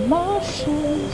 emotions.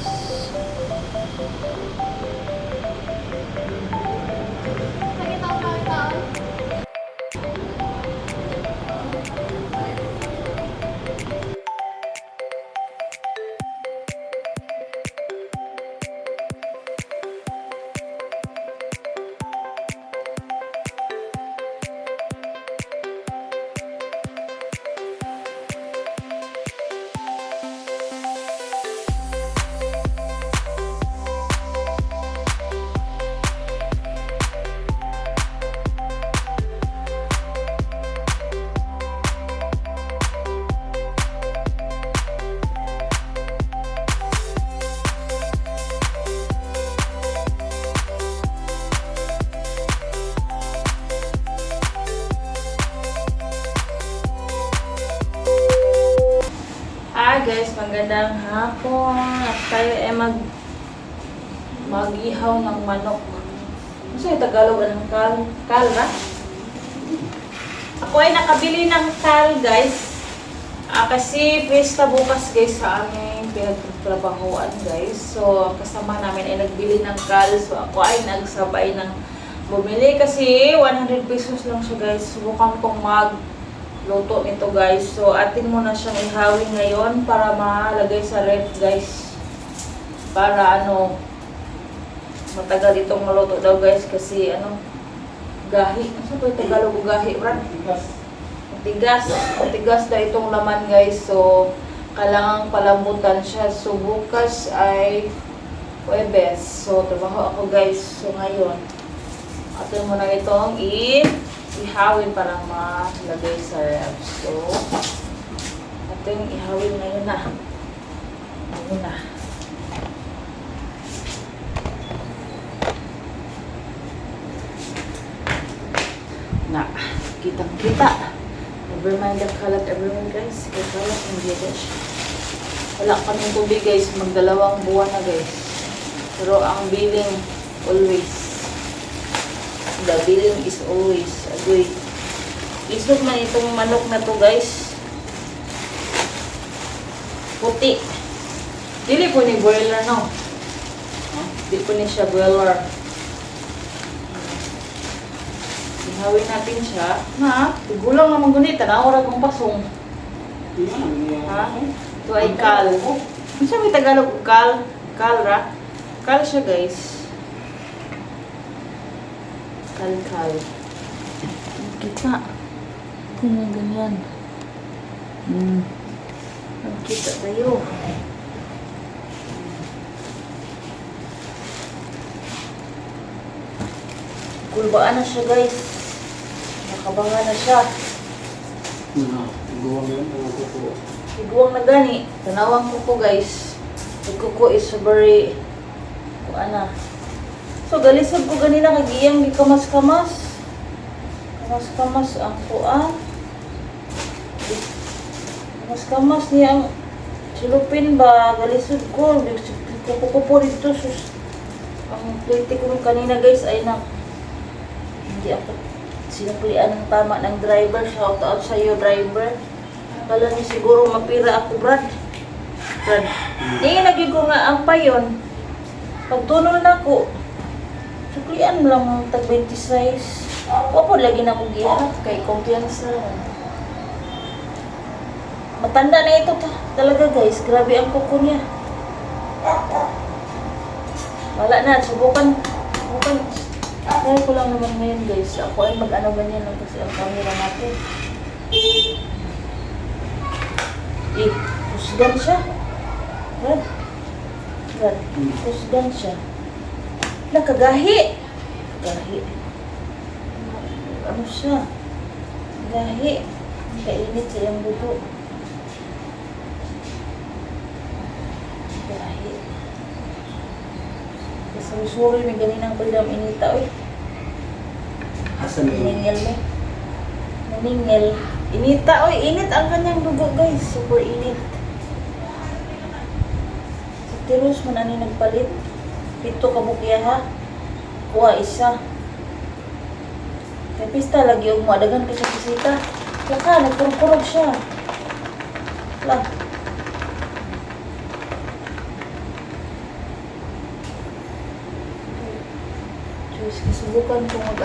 Hi guys, magandang hapon. At tayo ay mag-ihaw ng manok. Ano yung Tagalog ng kal? Kal ba? Ako ay nakabili ng kal guys. Kasi pista bukas guys sa aming pinagtrabahoan guys. So kasama namin ay nagbili ng kal. So ako ay nagsabay ng bumili kasi 100 pesos lang siya guys. Subukan kong luto nito guys. So atin muna siyang ihawin ngayon para malagay sa ref guys. Para matagal itong maluto daw guys kasi gahi. Ano ba yung Tagalog gahi, Brad? Matigas. Matigas daw itong laman guys. So kailangan palambutan siya. So bukas ay Huwebes. So trabaho ako guys. So ngayon atin muna itong ihawin para malagay sa ref. So, ito yung ihawin ngayon na. Ngayon na. Kitang-kita. Never mind ang kalat, everyone guys. Kaya kalat ng diyadas. Wala kaming tubig guys. Magdalawang buwan na guys. Pero ang billing always. The billing is always agreed. Isog man itong manok na to guys. Puti. Dili po ni boiler no. Dili po ni siya boiler. Ihawin natin siya. Tigulang naman gunita. Naurag mong pasong. Ito ay kal. Ano siya may Tagalog? Kal? Kal ra? Kal siya guys. Kal. Kita. Ganyan. Kita tayo. Kulbaan na siya guys. Nakabangan na siya. Iguang yan, ang kuko. Iguang na gani. Tanawang kuko guys. Yung kuko is very So galisod ko ganina kagiyang di kamas-kamas. Kamas-kamas ang kuan. Kamas-kamas niya ang silupin ba galisod ko. Kuko dito sus. Ang plate ko kanina guys ay hindi ako sinuklian ng tama ng driver. Shout out sa iyo driver. Kala niya siguro mapira ako Brad. Lagi ko nga ang payon. Pagtunol na ko. Suklian mo lang tag 20 size. Wapo lagi na ko gihap kay kumpiyansa. Matanda na ito talaga guys. Grabe ang kuko niya. Wala na. Subukan. Kaya ko lang naman ngayon guys. Ako ay ganyan lang kasi ang camera natin. Kusgan siya. Brad. Kusgan siya. Nakagahi. Ano siya? Gahi. Kainit sa iyang buto. Gahi. Sorry, may ganinang kulang inita. Uy. Naningil mo. Naningil. Inita. Uy, init ang kanyang dugo guys. Super init. Sa tiros man ani nagpalit. 7 kabukya ha. Kuha isa. Kaya pista lagi yung madagan ka sa bisita. Laka, nagkurkurog siya. Lah. Guys, kasubukan ko mag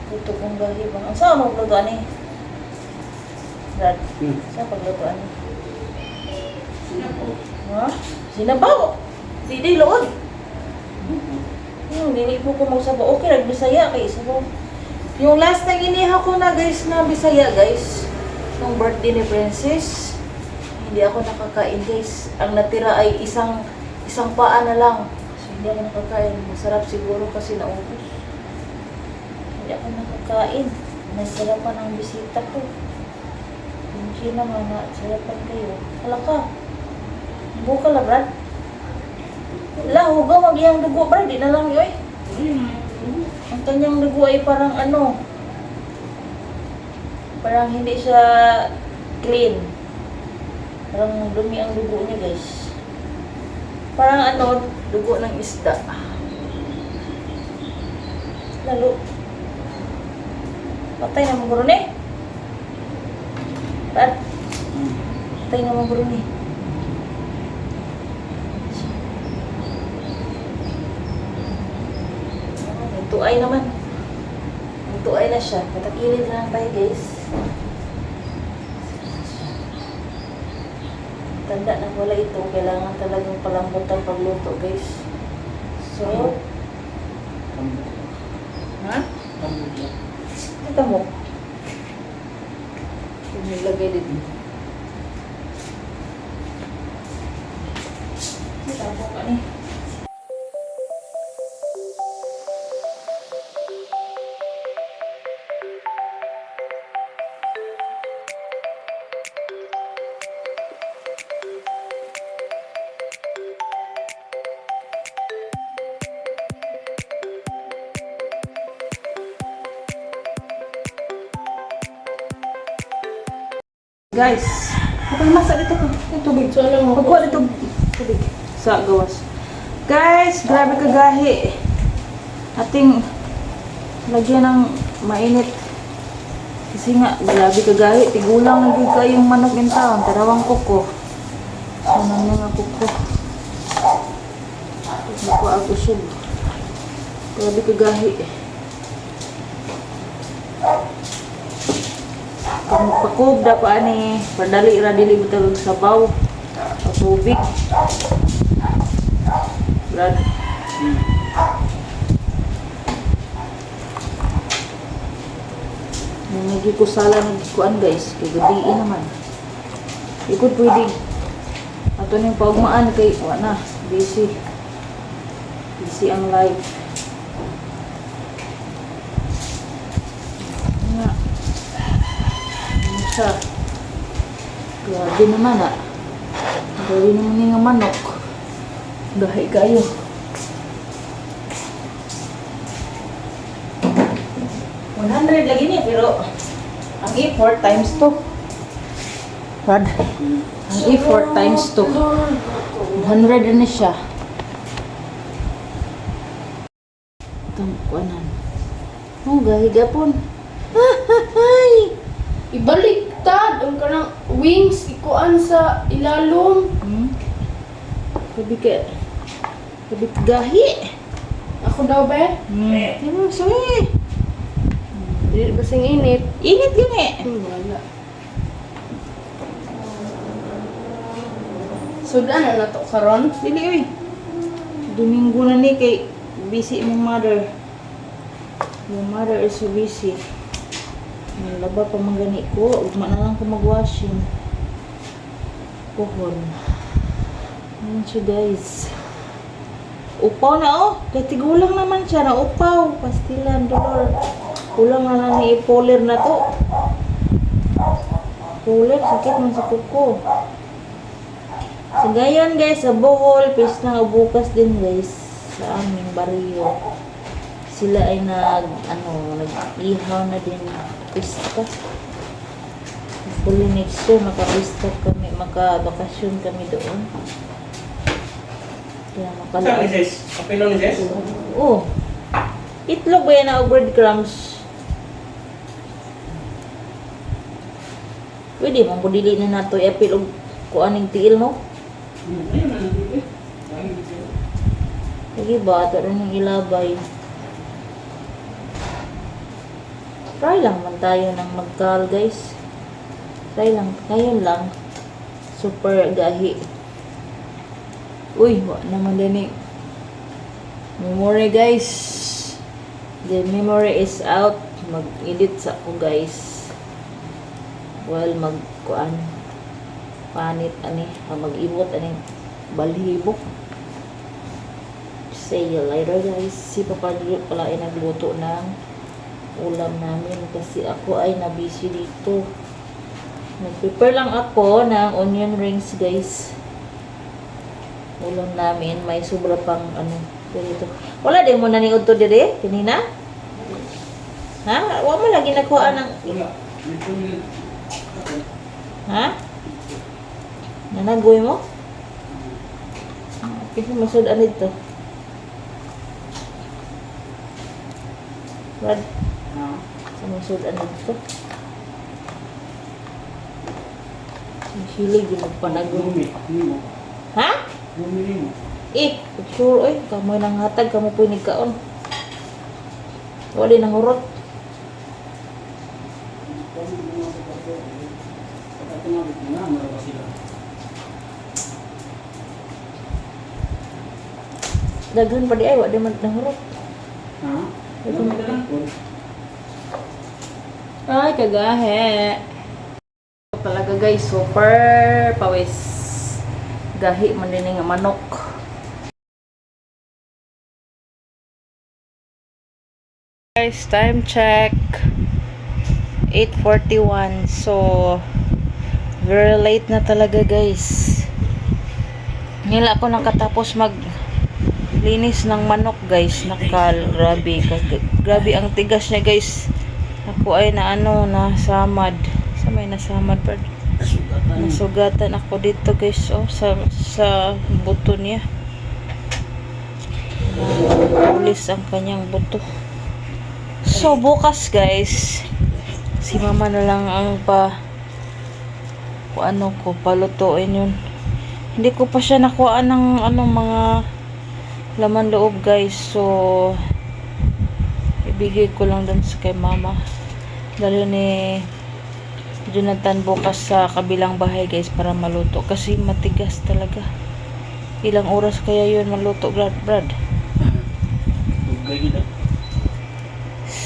luto kong gahi bang. Ang saan maglutoan eh? Brad, saan paglutoan eh? Ha? Sinabaw! Di lood! Dili po ko magsabaw. Okay, nagbisaya kay sabaw. Yung last na giniha ko na guys na Bisaya guys, nung birthday ni Princess, hindi ako nakakain guys. Ang natira ay isang paa na lang. So hindi ako nakakain. Masarap siguro kasi naubos. Hindi ako nakakain. Nasarapan ang bisita ko. Thank you naman na sarapan kayo. Hala ka. Buka la Brad. Wala, hugaw mag-iyang dugo Brad. Di na lang yoy. Ang kanyang dugo ay parang parang hindi siya clean. Parang dumi ang dugo niya guys. Parang dugo ng isda. Lalo. Patay na mga gurun eh. Patay na mga gurun eh. Tuay naman. Tuay na siya. Patakilid na lang tayo guys. Tanda na wala ito. Kailangan talagang palambutan pagluto guys. So, ha? Ito mo. Nilagay dito. Tabo ka ni. Guys, bukang masa dito ko. Yung tubig. So, alam mo. Pagkuha dito tubig. Sa gawas. Guys, grabe kagahi. Ating lagyan ng mainit. Kasi nga, grabe kagahi. Tigulang lagi kayong manok in town. Tarawang kuko. Sana nyo nga kuko. Naku ako siya. Grabe kagahi. Kung pakubda pa ani, padali ra dili butang sabaw o tubig. Brad. Nagi ko sala nagkuan guys, kay gabi naman. Ikot pwede. Ato ning paugmaan kay wala na, busy. Busy ang life. Grabe naman gawin naman nga manok gahi kayo 100 lagi niya pero ang effort times 2 Brad ang effort times 2 100 na siya tampuanan gahi gapon ibaliktad ang kanang wings ikuan sa ilalom. Sabi gahi. Ako daw ba? Ano sabi? Dili basing init. Init gani. Wala. Sudan na nato karon. Dili oy. Domingo na ni kay busy mong mother. Your mother is so busy. Laba pa magani ko, ugma na lang ko mag-washing. Pohon. Ayan siya guys. Upaw na kay tigulang naman siya na upaw. Pastilan, dolor. Kulang na lang ni poler na to. Poler, sakit man sa kuko. So gayon guys, sa Bohol, pista nga bukas din guys. Sa aming barrio. Sila ay nag-ihaw na din pista. Hopefully next year makapista kami, makabakasyon kami doon. Kaya Saan ni Sis? Kapilo ni Sis? Oo. Itlog ba yan na breadcrumbs? Pwede mong budili na nato i-apil og kuaning tiil no? Lagi ba? Ito rin yung ilabay. Try lang man tayo ng magkal guys. Try lang. Ngayon lang. Super gahi. Uy, wa naman din eh. Memory guys. The memory is out. Mag-edit sa ako guys. Well, mag-kuan. Panit ani. Mag-ibot ani. Balhibok. See you later guys. Si Papa Lilo pala ay nagluto ng ulam namin kasi ako ay na-busy dito. Nag-prepare lang ako ng onion rings guys. Ulam namin. May sobra pang ano. Dito. Wala din mo naniod to dire? Kanina? Ha? Wala mo lagi nakuha ng... Ha? Nanagoy mo? Kasi masudan dito. Brad? Sa masudan dito. Hilig yung magpanagoy. Ha? Eh, sure, oy, kamoy nang hatag, kamo po nigkaon. Wala nang hurot. Daghan pa di ay, wala man nang hurot. Ay, kagahe. Talaga guys, super pawis. Gahi man din nga manok. Guys, time check 8:41. So very late na talaga guys. Nila ako nakatapos mag linis ng manok guys. Nakal, grabe ang tigas niya guys. Ako ay na ano, nasamad. Sa may nasamad pa. Nasugatan ako dito guys. Oh, sa buto niya. Pulis ang kanyang buto. So, bukas guys, si mama na lang ang palutuin yun. Hindi ko pa siya nakuha ng mga laman loob guys. So, ibigay ko lang dun sa kay mama. Dali ni Jonathan bukas sa kabilang bahay guys para maluto. Kasi matigas talaga. Ilang oras kaya yun maluto, Brad?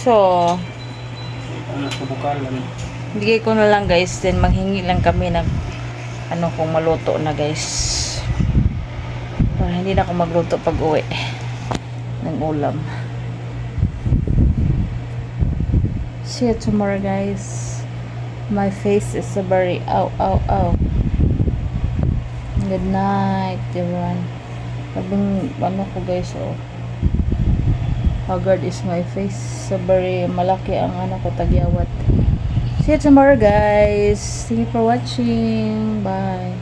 So, bigay ko na lang guys. Then maghingi lang kami ng kung maluto na guys. Para hindi na ako magluto pag uwi ng ulam. See you tomorrow guys. My face is so very ow. Good night everyone. Sabing ko guys, oh. Haggard is my face. So very malaki ang ko tagyawat. See you tomorrow guys. Thank you for watching. Bye.